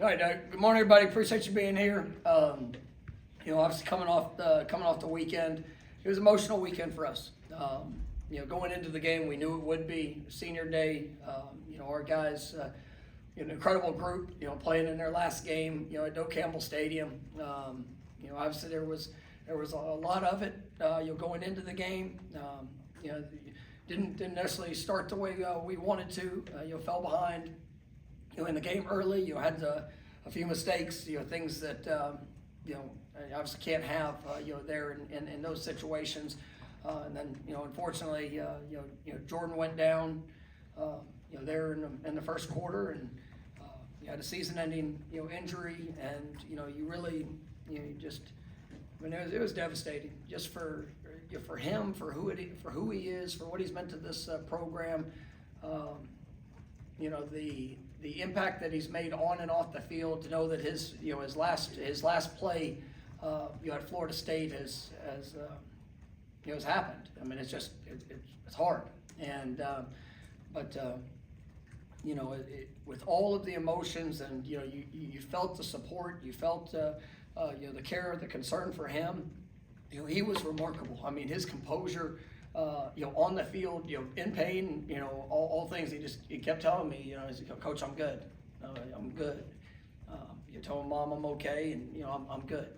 All right, good morning, everybody. Appreciate you being here. Obviously coming off the weekend, it was an emotional weekend for us. Going into the game, we knew it would be senior day. Our guys, an incredible group. Playing in their last game. At Doak Campbell Stadium. Obviously there was a lot of it. Going into the game. Didn't necessarily start the way we wanted to. Fell behind. In the game early, had a few mistakes, things that obviously can't have, there in those situations, and then unfortunately, Jordan went down, there in the first quarter, and you had a season-ending injury, and you really it was devastating just for him, for who he is, for what he's meant to this program. The impact that he's made on and off the field, to know that his last play at Florida State has happened. I mean, it's hard, and with all of the emotions, and you felt the support, you felt the care, the concern for him. He was remarkable. I mean, his composure. On the field, in pain, all things. He kept telling me, he said, "Coach, I'm good. I'm good." You told him, "Mom, I'm okay," and I'm good.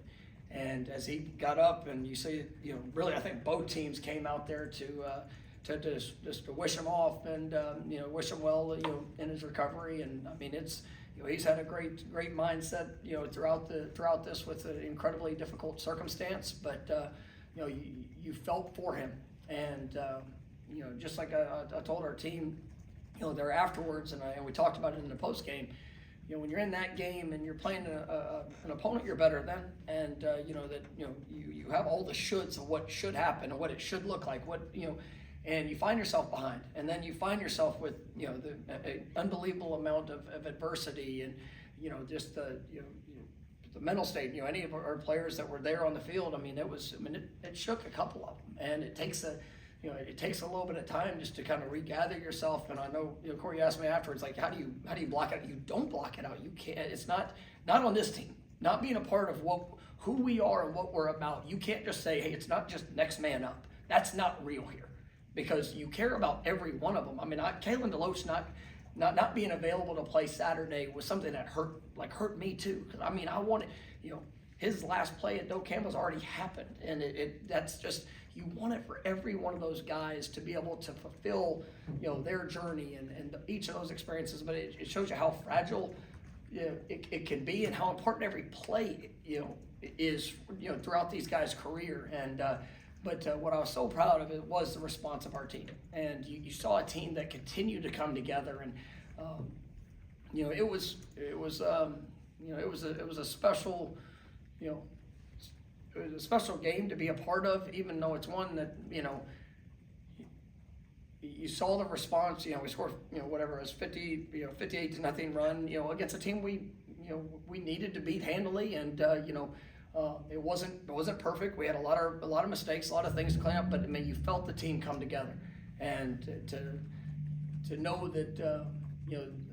And as he got up, and you see, really, I think both teams came out there to just to wish him off and wish him well, in his recovery. And I mean, it's he's had a great mindset, throughout this with an incredibly difficult circumstance, but you felt for him. And just like I told our team, there afterwards, and we talked about it in the post game. When you're in that game and you're playing an opponent you're better than, and you have all the shoulds of what should happen and what it should look like, and you find yourself behind, and then you find yourself with the unbelievable amount of adversity, and just the mental state. Any of our players that were there on the field, it shook a couple of them, and it takes a little bit of time just to kind of regather yourself. And I know, Corey asked me afterwards, like, how do you block it out? You don't block it out. You can't. It's not on this team. Not being a part of who we are and what we're about. You can't just say, hey, it's not just next man up. That's not real here, because you care about every one of them. I mean, Kalen DeLoach not being available to play Saturday was something that hurt me too. Because I wanted, his last play at Doak Campbell's already happened, and that's just, you want it for every one of those guys to be able to fulfill, their journey and each of those experiences. But it shows you how fragile, it can be, and how important every play, is, throughout these guys' career. And But what I was so proud of it was the response of our team, and you saw a team that continued to come together, and it was a special, it was a special game to be a part of, even though it's one that you saw the response. We scored whatever it was, 58-0 run, against a team we needed to beat handily, and it wasn't perfect. We had a lot of mistakes, a lot of things to clean up, but you felt the team come together, and to know that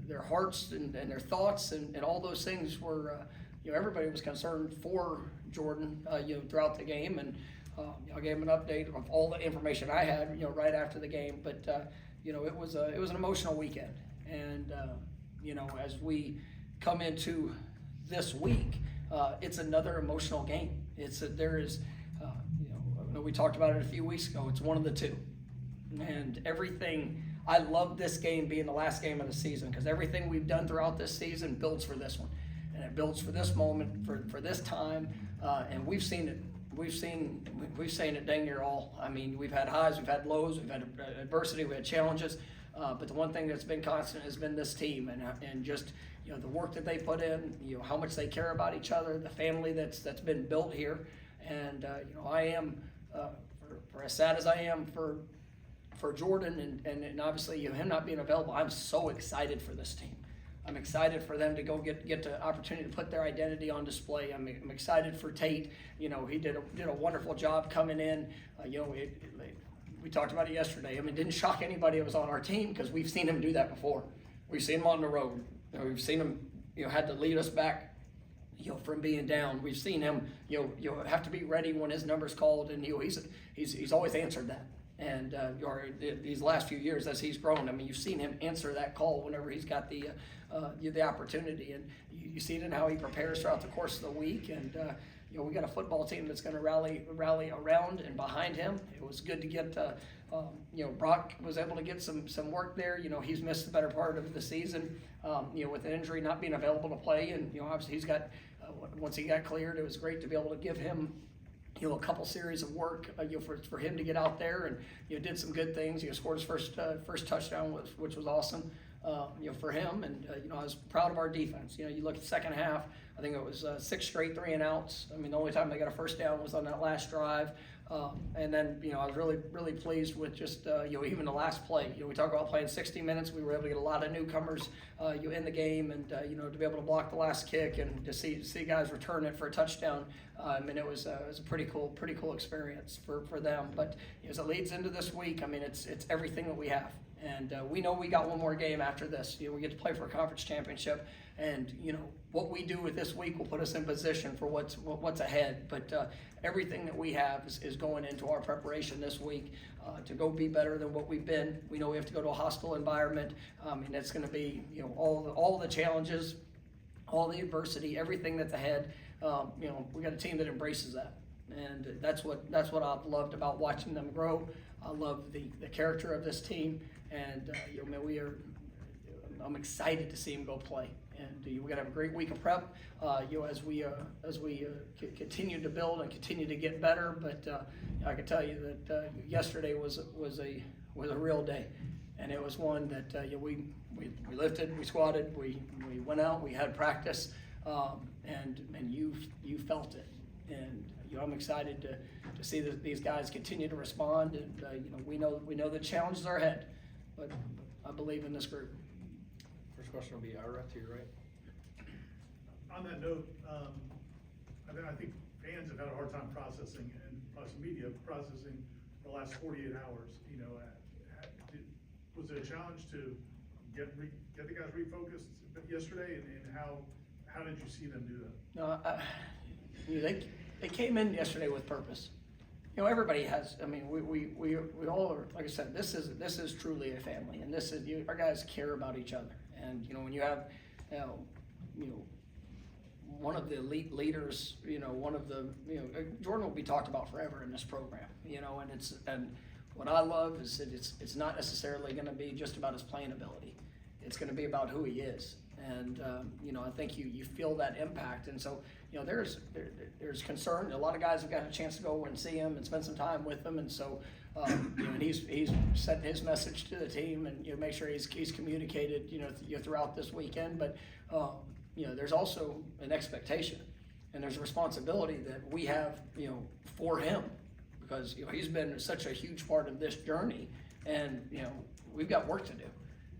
their hearts and their thoughts and all those things were, everybody was concerned for Jordan, throughout the game, and I gave him an update of all the information I had, right after the game. But it was an emotional weekend, and as we come into this week. It's another emotional game. We talked about it a few weeks ago. It's one of the two. And everything, I love this game being the last game of the season, because everything we've done throughout this season builds for this one. And it builds for this moment, for this time. And we've seen it. We've seen it dang near all. We've had highs, we've had lows, we've had adversity, we had challenges. But the one thing that's been constant has been this team, and just the work that they put in, how much they care about each other, the family that's been built here. And I am, for as sad as I am for Jordan and obviously him not being available, I'm so excited for this team. I'm excited for them to go get the opportunity to put their identity on display. I'm excited for Tate. He did a wonderful job coming in. We talked about it yesterday. It didn't shock anybody that was on our team, because we've seen him do that before. We've seen him on the road. We've seen him had to lead us back, from being down. We've seen him, have to be ready when his number's called, and he's always answered that. And these last few years, as he's grown, I mean, you've seen him answer that call whenever he's got the opportunity, and you see it in how he prepares throughout the course of the week. And we got a football team that's going to rally around and behind him. It was good to get. Brock was able to get some work there. He's missed the better part of the season, with an injury, not being available to play, and obviously he's got. Once he got cleared, it was great to be able to give him a couple series of work, for him to get out there, and did some good things. Scored his first touchdown, which was awesome, for him. And I was proud of our defense. You look at the second half. I think it was 6 straight 3-and-outs. I mean, the only time they got a first down was on that last drive. And then I was really pleased with just even the last play. We talk about playing 60 minutes. We were able to get a lot of newcomers in the game, and to be able to block the last kick and to see guys return it for a touchdown. And it was a pretty cool experience for them. But as it leads into this week, I mean, it's everything that we have. And we know we got one more game after this. We get to play for a conference championship, and what we do with this week will put us in position for what's ahead. But everything that we have is going into our preparation this week to go be better than what we've been. We know we have to go to a hostile environment. And it's going to be all the challenges, all the adversity, everything that's ahead. We got a team that embraces that, and that's what I've loved about watching them grow. I love the character of this team, and I'm excited to see them go play. And we're gonna have a great week of prep, as we continue to build and continue to get better. But I can tell you that yesterday was a real day, and it was one that we lifted, we squatted, we went out, we had practice, and you felt it. And I'm excited to see these guys continue to respond. And we know the challenges are ahead, but I believe in this group. First question will be Ira, to your right. On that note, I think fans have had a hard time processing, and plus media processing the last 48 hours. Was it a challenge to get the guys refocused yesterday, and how did you see them do that? No, they came in yesterday with purpose. Everybody has. I mean, we all are. Like I said, this is truly a family, and our guys care about each other. And when you have, one of the elite leaders, one of the, Jordan will be talked about forever in this program. And what I love is that it's not necessarily going to be just about his playing ability. It's going to be about who he is. And I think you feel that impact. And so there's concern. A lot of guys have got a chance to go and see him and spend some time with him. And so and he's sent his message to the team, and make sure he's communicated throughout this weekend. But there's also an expectation, and there's a responsibility that we have for him, because he's been such a huge part of this journey, and we've got work to do.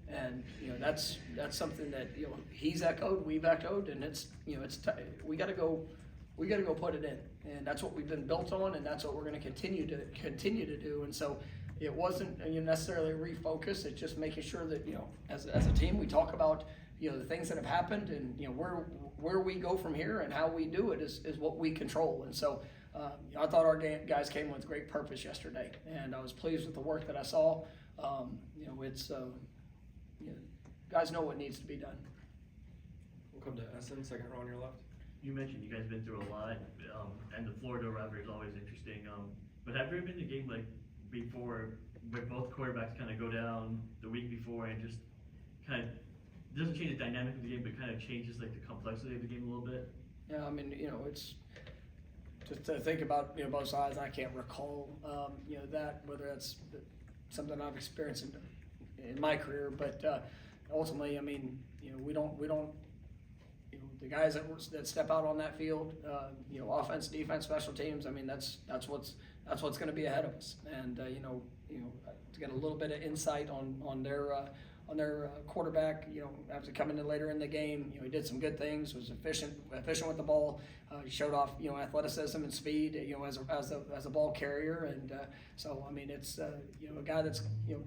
And that's something that he's echoed, we've echoed, and we got to go put it in, and that's what we've been built on, and that's what we're going to continue to do. And so it wasn't necessarily a refocus. It's just making sure that as a team we talk about the things that have happened, and where we go from here and how we do it is what we control. And so I thought our guys came with great purpose yesterday, and I was pleased with the work that I saw. Guys know what needs to be done. We'll come to Essen, second row on your left. You mentioned you guys been through a lot, and the Florida rivalry is always interesting. But have you ever been to a game like before where both quarterbacks kind of go down the week before and just kind of doesn't change the dynamic of the game, but kind of changes like the complexity of the game a little bit? Yeah, I mean, it's just to think about both sides. I can't recall that, whether that's something I've experienced in my career, but ultimately, I mean, we don't. The guys that step out on that field, offense, defense, special teams. I mean, that's what's going to be ahead of us. And to get a little bit of insight on their quarterback. After coming in later in the game, he did some good things. Was efficient with the ball. He showed off athleticism and speed. As a ball carrier. And so I mean, it's a guy that's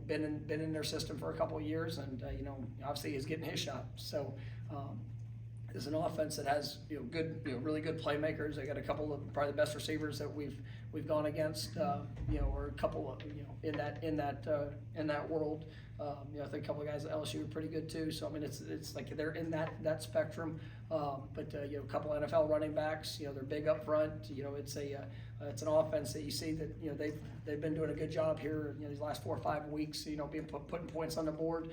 been in their system for a couple of years, and obviously he's getting his shot. So. is an offense that has, good, really good playmakers. They got a couple of probably the best receivers that we've gone against, or a couple of, in that world. I think a couple of guys at LSU are pretty good too. So I mean, it's like they're in that spectrum. But a couple of NFL running backs, they're big up front. It's an offense that you see that they've been doing a good job here. These last 4 or 5 weeks, being putting points on the board.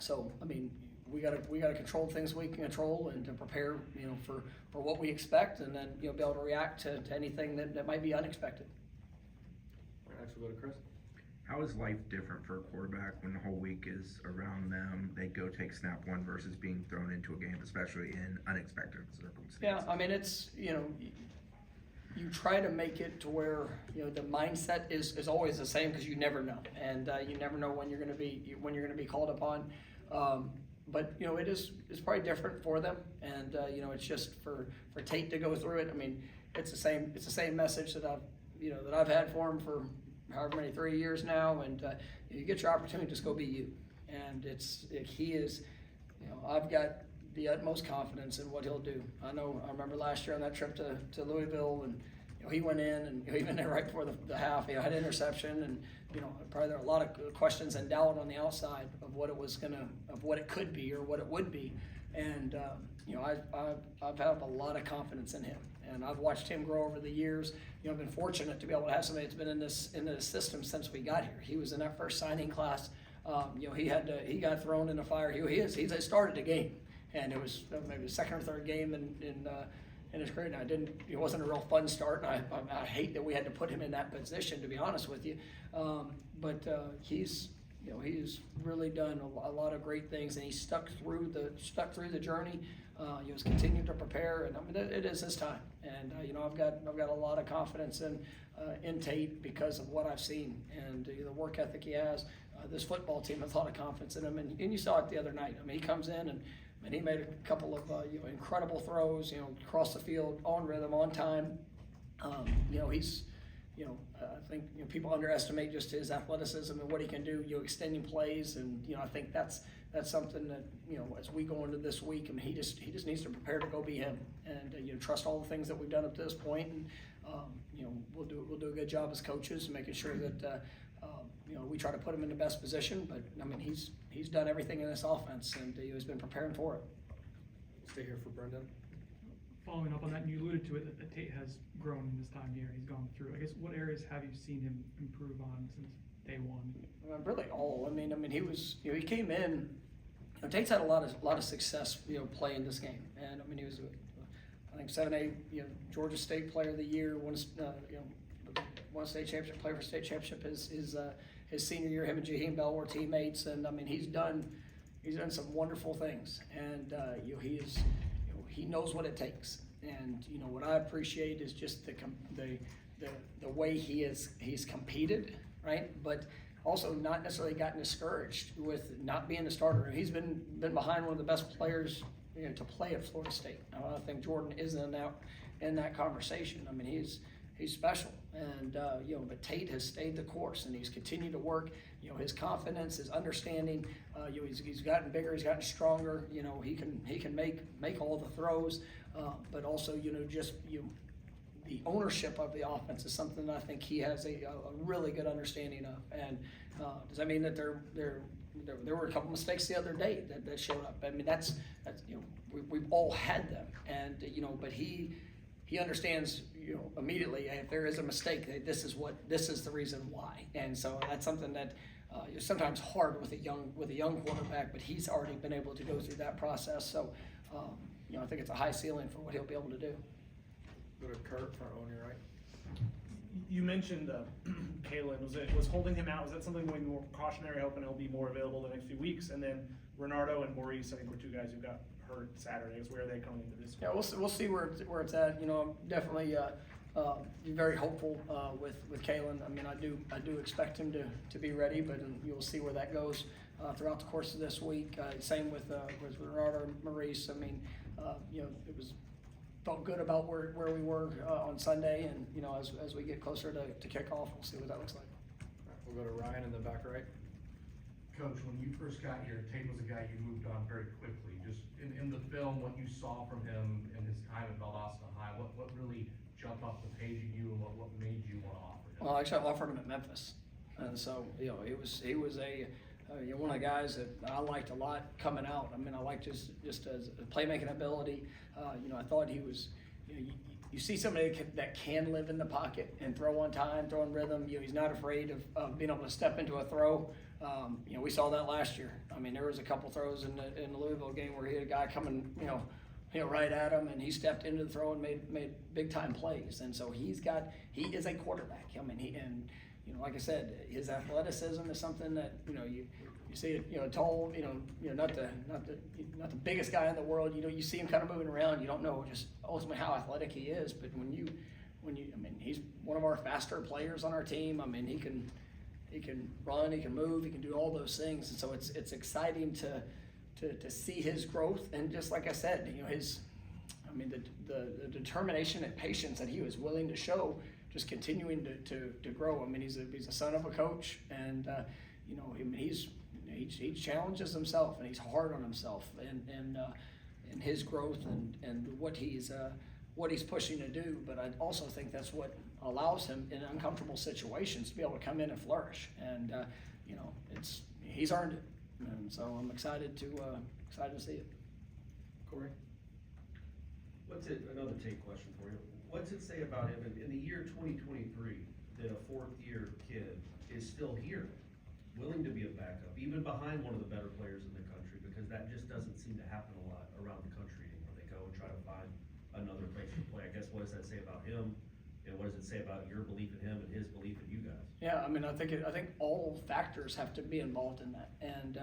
So I mean, we gotta control things we can control and to prepare, for what we expect, and then be able to react to anything that might be unexpected. All right, next we'll go to Chris. How is life different for a quarterback when the whole week is around them? They go take snap one versus being thrown into a game, especially in unexpected circumstances. Yeah, I mean, it's, you try to make it to where, the mindset is always the same, because you never know. And you never know when you're going to be called upon. But it's probably different for them. And it's just for Tate to go through it. I mean, it's the same message that I've had for him for however many 3 years now. And you get your opportunity, just go be you. And he is, I've got the utmost confidence in what he'll do. I remember last year on that trip to Louisville, and he went in, and even there right before the half, he had an interception, and probably there were a lot of questions and doubt on the outside of what it could be or what it would be. And I've had a lot of confidence in him, and I've watched him grow over the years. I've been fortunate to be able to have somebody that's been in the system since we got here. He was in that first signing class. He got thrown in the fire. He started the game, and it was maybe the second or third game in his career. And it wasn't a real fun start, and I hate that we had to put him in that position, to be honest with you. But he's really done a lot of great things, and he's stuck through the journey. He's continued to prepare, and I mean it is his time. And I've got a lot of confidence in Tate because of what I've seen and the work ethic he has. This football team has a lot of confidence in him, and you saw it the other night. I mean, he comes in and he made a couple of incredible throws, across the field, on rhythm, on time. He's I think people underestimate just his athleticism and what he can do, extending plays, and I think that's something that as we go into this week, I mean he just needs to prepare to go be him, and trust all the things that we've done up to this point, and we'll do a good job as coaches, making sure that we try to put him in the best position. But I mean he's done everything in this offense, and he's been preparing for it. Stay here for Brendan. Following up on that, and you alluded to it, that Tate has grown in this time here. He's gone through. I guess what areas have you seen him improve on since day one? Really all. I mean he was. He came in. Tate's had a lot of success. Playing this game, and I mean he was. I think 7A. Georgia State Player of the Year. Won a state championship. Player for state championship. His senior year. Him and Jaheim Bell were teammates, and I mean he's done some wonderful things, and he knows what it takes. And what I appreciate is just the way he's competed, right? But also not necessarily gotten discouraged with not being the starter. He's been behind one of the best players to play at Florida State. I think Jordan is in that conversation. I mean he's special, and but Tate has stayed the course, and he's continued to work. His confidence, his understanding. He's gotten bigger, he's gotten stronger. He can make all the throws, but also the ownership of the offense is something that I think he has a really good understanding of. And does that mean that there were a couple mistakes the other day that showed up? I mean that's we've all had them, and but he understands immediately if there is a mistake, this is the reason why. And so that's something that is sometimes hard with a young quarterback, but he's already been able to go through that process. So I think it's a high ceiling for what he'll be able to do. Go to Kurt, front row on your right. You mentioned Kalen. Was holding him out? Was that something going more cautionary, hoping he'll be more available the next few weeks? And then Renardo and Maurice, I think, were two guys who got hurt Saturday. Where are they coming into this? Yeah, we'll see where it's at. I'm definitely very hopeful with Kalen. I mean, I do expect him to be ready, but you'll see where that goes throughout the course of this week. Same with Renardo and Maurice. I mean, it felt good about where we were on Sunday, and as we get closer to kickoff, we'll see what that looks like. All right, we'll go to Ryan in the back right. Coach, when you first got here, Tate was a guy you moved on very quickly. Just in the film, what you saw from him in his time at Valdosta High, what really jumped off the page at you and what made you want to offer him? Well, actually, I offered him at Memphis, and so he was a one of the guys that I liked a lot coming out. I mean, I liked his just as a playmaking ability. I thought he was. You see somebody that can live in the pocket and throw on time, throw in rhythm. He's not afraid of being able to step into a throw. We saw that last year. I mean, there was a couple throws in the Louisville game where he had a guy coming, right at him, and he stepped into the throw and made big time plays. And so he is a quarterback. I mean, like I said, his athleticism is something that you see it. Tall, not the biggest guy in the world. You see him kind of moving around. You don't know just ultimately how athletic he is, but when you, I mean, he's one of our faster players on our team. I mean, he can run, he can move, he can do all those things, and so it's exciting to see his growth. And just like I said, the determination and patience that he was willing to show, just continuing to grow. I mean, he's a son of a coach, and he challenges himself, and he's hard on himself, and his growth and what he's pushing to do. But I also think that's what allows him in uncomfortable situations to be able to come in and flourish. And he's earned it, and so I'm excited to see it. Corey? Another take question for you. What's it say about him in the year 2023 that a fourth-year kid is still here, willing to be a backup, even behind one of the better players in the country? Because that just doesn't seem to happen a lot around the country anymore. They go and try to find another place to play. I guess, what does that say about him? And what does it say about your belief in him and his belief in you guys? Yeah, I mean, I think all factors have to be involved in that. And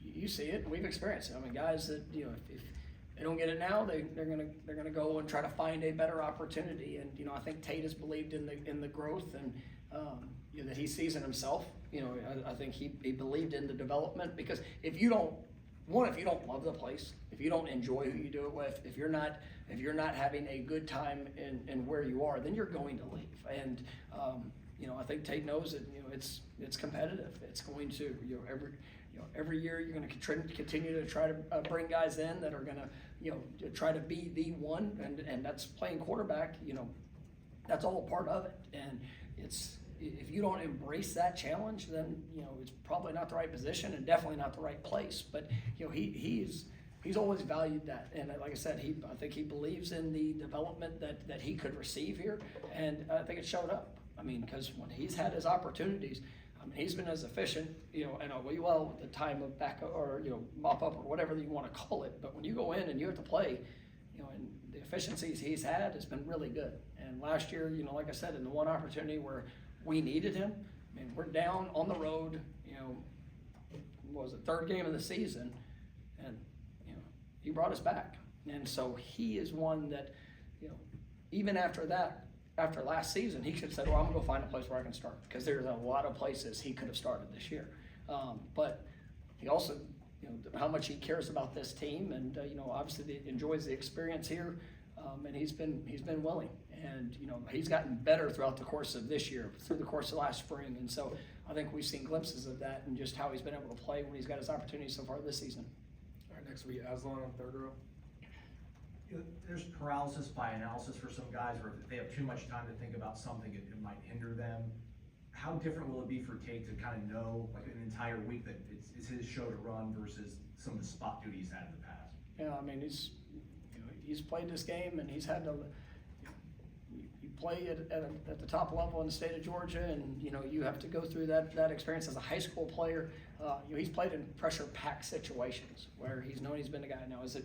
you see it, and we've experienced it. I mean, guys that if they don't get it now, they're gonna go and try to find a better opportunity. And I think Tate has believed in the growth and that he sees in himself. I think he believed in the development, because if you don't love the place, if you don't enjoy who you do it with, if you're not having a good time in where you are, then you're going to leave. And I think Tate knows that it's competitive. It's going to every year you're going to continue to try to bring guys in that are going to try to be the one, and that's playing quarterback. That's all a part of it. And if you don't embrace that challenge, then it's probably not the right position and definitely not the right place. But he's always valued that, and like I said, I think he believes in the development that he could receive here, and I think it showed up. I mean, because when he's had his opportunities, he's been as efficient, at the time of back or mop up or whatever you want to call it. But when you go in and you have to play, and the efficiencies he's had has been really good. And last year, like I said, in the one opportunity where we needed him, I mean, we're down on the road, what was it, third game of the season, and he brought us back. And so he is one that, even after last season, he could have said, well, I'm gonna go find a place where I can start, because there's a lot of places he could have started this year. But he also, how much he cares about this team, and obviously enjoys the experience here, and he's been willing, and he's gotten better throughout the course of this year, through the course of last spring. And so I think we've seen glimpses of that and just how he's been able to play when he's got his opportunities so far this season. All right, next will be Aslan on third row. There's paralysis by analysis for some guys, where if they have too much time to think about something, it might hinder them. How different will it be for Tate to kind of know, like, an entire week that it's his show to run versus some of the spot duties he's had in the past? Yeah, I mean, he's played this game, and he's had to. You play at the top level in the state of Georgia, and you have to go through that experience as a high school player. He's played in pressure-packed situations where he's known he's been a guy. Now, is it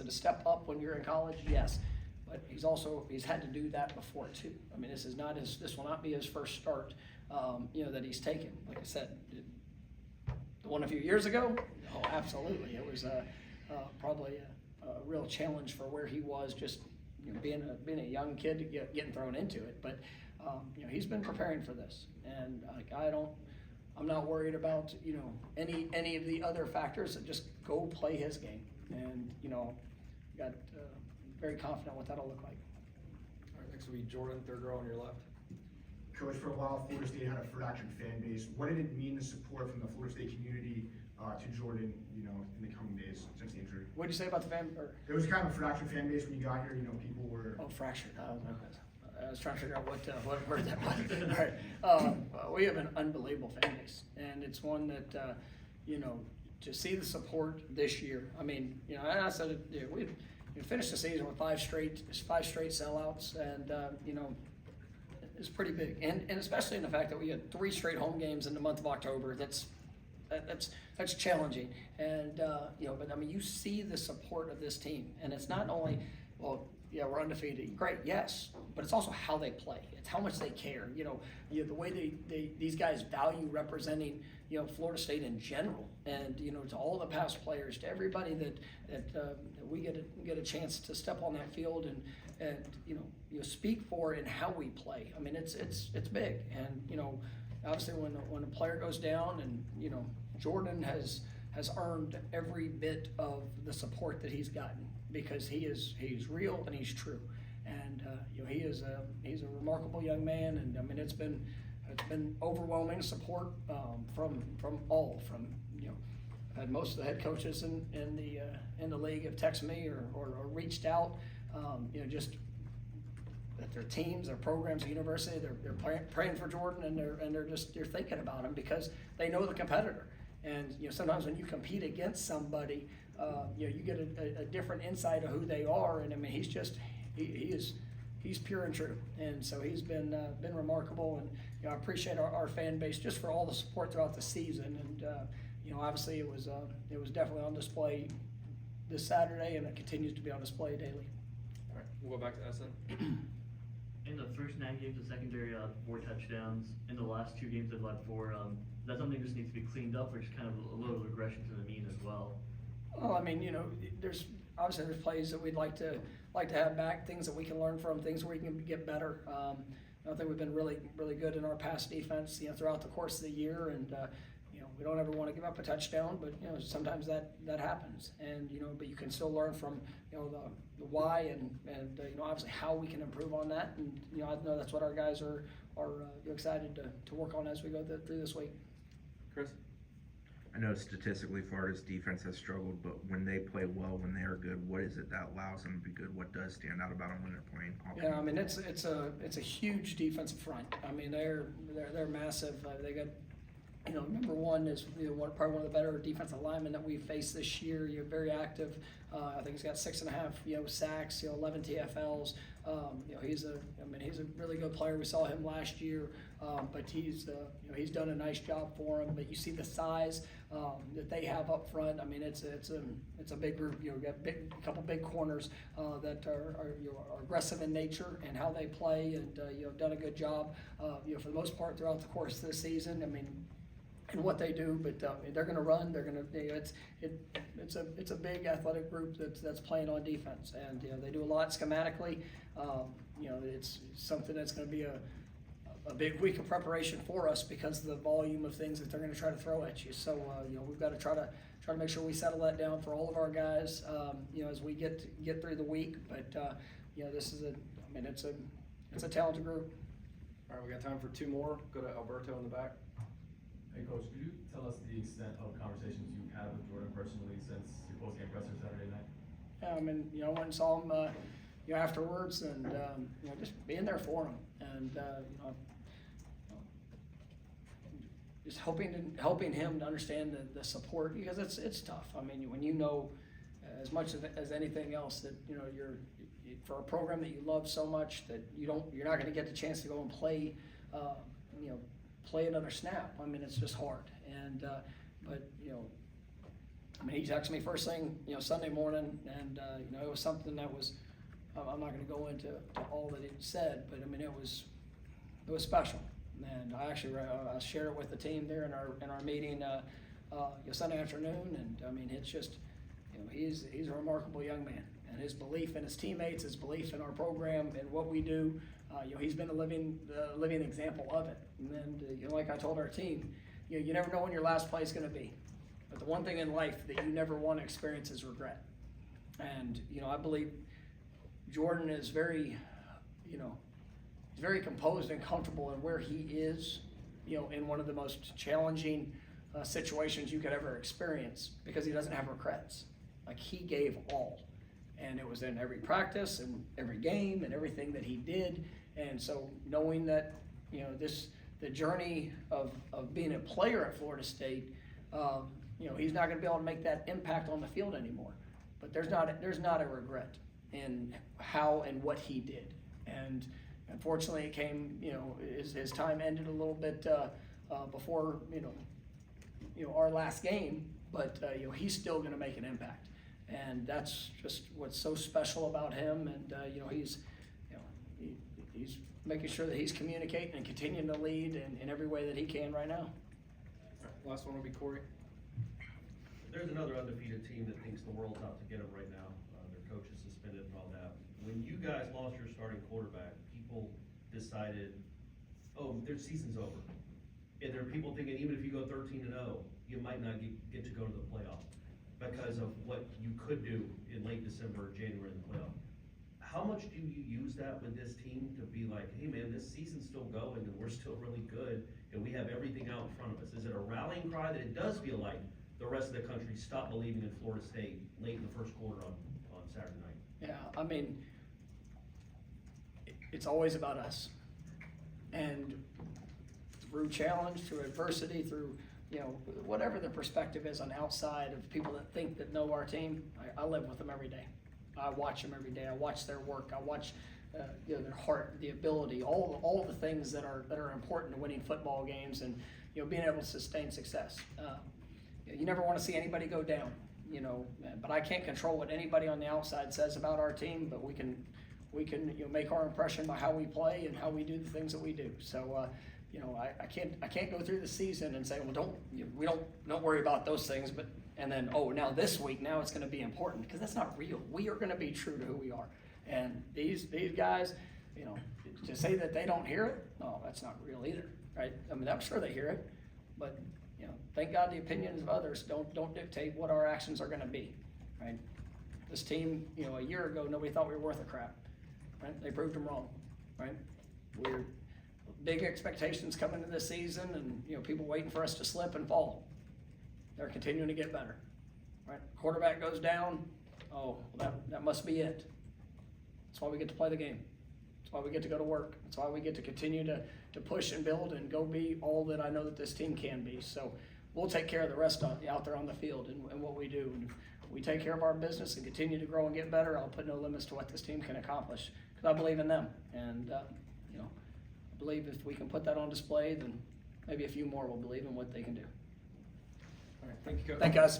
a step up when you're in college? Yes, but he's had to do that before too. I mean, this will not be his first start, that he's taken. Like I said, the one a few years ago, oh, absolutely, it was probably a real challenge for where he was, just being a young kid, getting thrown into it. But he's been preparing for this, and I'm not worried about any of the other factors. Just go play his game, and got very confident what that'll look like. All right, next will be Jordan, third row on your left. Coach, for a while, Florida State had a Fruit Action fan base. What did it mean, the support from the Florida State community to Jordan, in the coming days since the injury? What'd you say about the fan, or, It was kind of a fractured fan base when you got here, you know, people were. oh, fractured, I was trying to figure out what word that was. All right. We have an unbelievable fan base, and it's one that, you know, to see the support this year, I mean, you know, and I said, we finished the season with five straight sellouts, and, you know, it's pretty big, and especially in the fact that we had 3 straight home games in the month of October. That's challenging, and you know. But I mean, you see the support of this team, and it's not only, well, yeah, we're undefeated, great, yes, but it's also how they play. It's how much they care. You know, the way these guys value representing, you know, Florida State in general, and you know, to all the past players, to everybody that we get a chance to step on that field and you know speak for in how we play. I mean, it's big, and you know, obviously when a player goes down, and you know, Jordan has earned every bit of the support that he's gotten, because he's real and he's true, and you know, he's a remarkable young man, and I mean, it's been overwhelming support from you know, I've had most of the head coaches in the league have texted me or reached out, you know, just that their teams, their programs, the university, they're praying for Jordan, and they're thinking about him because they know the competitor. And you know, sometimes when you compete against somebody, you know, you get a different insight of who they are. And I mean, he's pure and true, and so he's been remarkable. And you know, I appreciate our fan base just for all the support throughout the season. And you know, obviously it was definitely on display this Saturday, and it continues to be on display daily. All right, we'll go back to Essen. In the first 9 games, the secondary 4 touchdowns. In the last 2 games, they've led 4. Is that something that just needs to be cleaned up, or just kind of a little regression to the mean as well? Well, I mean, you know, there's plays that we'd like to have back, things that we can learn from, things where we can get better. I think we've been really good in our pass defense, you know, throughout the course of the year, and you know, we don't ever want to give up a touchdown, but you know, sometimes that happens, and you know, but you can still learn from, you know, the why and you know, obviously how we can improve on that, and you know, I know that's what our guys are excited to work on as we go through this week. Chris? I know statistically Florida's defense has struggled, but when they play well, when they are good, what is it that allows them to be good? What does stand out about them when they're playing? Yeah, I mean, it's a huge defensive front. I mean, they're massive. They got, you know, number one is, you know, probably one of the better defensive linemen that we've faced this year. You're very active. I think he's got 6.5, you know, sacks, you know, 11 TFLs. You know, he's a really good player. We saw him last year, but you know, he's done a nice job for him. But you see the size that they have up front. I mean, it's a big group. You know, we got a couple big corners that are you know, are aggressive in nature and how they play, and you know, done a good job. You know, for the most part throughout the course of the season. I mean, and what they do, but they're going to run. They're going to. You know, it's a big athletic group that's playing on defense, and you know, they do a lot schematically. You know, it's something that's going to be a big week of preparation for us because of the volume of things that they're going to try to throw at you. So you know, we've got to try to make sure we settle that down for all of our guys. You know, as we get through the week. But you know, this is it's a talented group. All right, we got time for 2 more. Go to Alberto in the back. Hey, Coach, could you tell us the extent of conversations you've had with Jordan personally since your post-game presser Saturday night? Yeah, I mean, you know, I went and saw him, you know, afterwards, and you know, just being there for him, and you know, just helping him to understand the support, because it's tough. I mean, when you know as much as anything else that you know you're for a program that you love so much that you're not going to get the chance to go and play, you know, play another snap. I mean, it's just hard. And but you know, I mean, he texted me first thing, you know, Sunday morning, and you know, it was something that was, I'm not going to go into all that he said, but I mean, it was special. And I actually I shared it with the team there in our meeting you know, Sunday afternoon, and I mean, it's just, you know, he's a remarkable young man, and his belief in his teammates, his belief in our program and what we do. You know, he's been a living example of it. And you know, like I told our team, you know, you never know when your last play is going to be. But the one thing in life that you never want to experience is regret. And you know, I believe Jordan is very, you know, he's very composed and comfortable in where he is. You know, in one of the most challenging situations you could ever experience, because he doesn't have regrets. Like, he gave all. And it was in every practice and every game and everything that he did. And so knowing that, you know, the journey of being a player at Florida State, you know, he's not gonna be able to make that impact on the field anymore. But there's not a regret in how and what he did. And unfortunately, it came, you know, his time ended a little bit before, you know, our last game. But you know, he's still gonna make an impact. And that's just what's so special about him. And you know, he's making sure that he's communicating and continuing to lead in every way that he can right now. Last one will be Corey. There's another undefeated team that thinks the world's out to get them right now. Their coach is suspended and all that. When you guys lost your starting quarterback, people decided, oh, their season's over. And there are people thinking even if you go 13-0, you might not get to go to the playoff because of what you could do in late December or January in the playoff. How much do you use that with this team to be like, hey man, this season's still going and we're still really good and we have everything out in front of us? Is it a rallying cry that it does feel like the rest of the country stopped believing in Florida State late in the first quarter on Saturday night? Yeah, I mean, it's always about us. And through challenge, through adversity, through, you know, whatever the perspective is on outside of people that think that know our team, I live with them every day. I watch them every day. I watch their work. I watch you know, their heart, the ability, all the things that are important to winning football games and, you know, being able to sustain success. You never want to see anybody go down, you know, but I can't control what anybody on the outside says about our team, but we can you know, make our impression by how we play and how we do the things that we do. So you know, I can't go through the season and say, well, don't worry about those things, but and then, oh, now this week, now it's going to be important, because that's not real. We are going to be true to who we are. And these guys, you know, to say that they don't hear it, no, that's not real either, right? I mean, I'm sure they hear it, but, you know, thank God the opinions of others don't dictate what our actions are going to be, right? This team, you know, a year ago, nobody thought we were worth a crap, right? They proved them wrong, right? We're big expectations coming into this season, and, you know, people waiting for us to slip and fall. They're continuing to get better, right? Quarterback goes down, oh, that must be it. That's why we get to play the game. That's why we get to go to work. That's why we get to continue to push and build and go be all that I know that this team can be. So we'll take care of the rest out there on the field and what we do. And if we take care of our business and continue to grow and get better, I'll put no limits to what this team can accomplish, because I believe in them. And you know, I believe if we can put that on display, then maybe a few more will believe in what they can do. All right, thank you, Coach. Thank you, guys.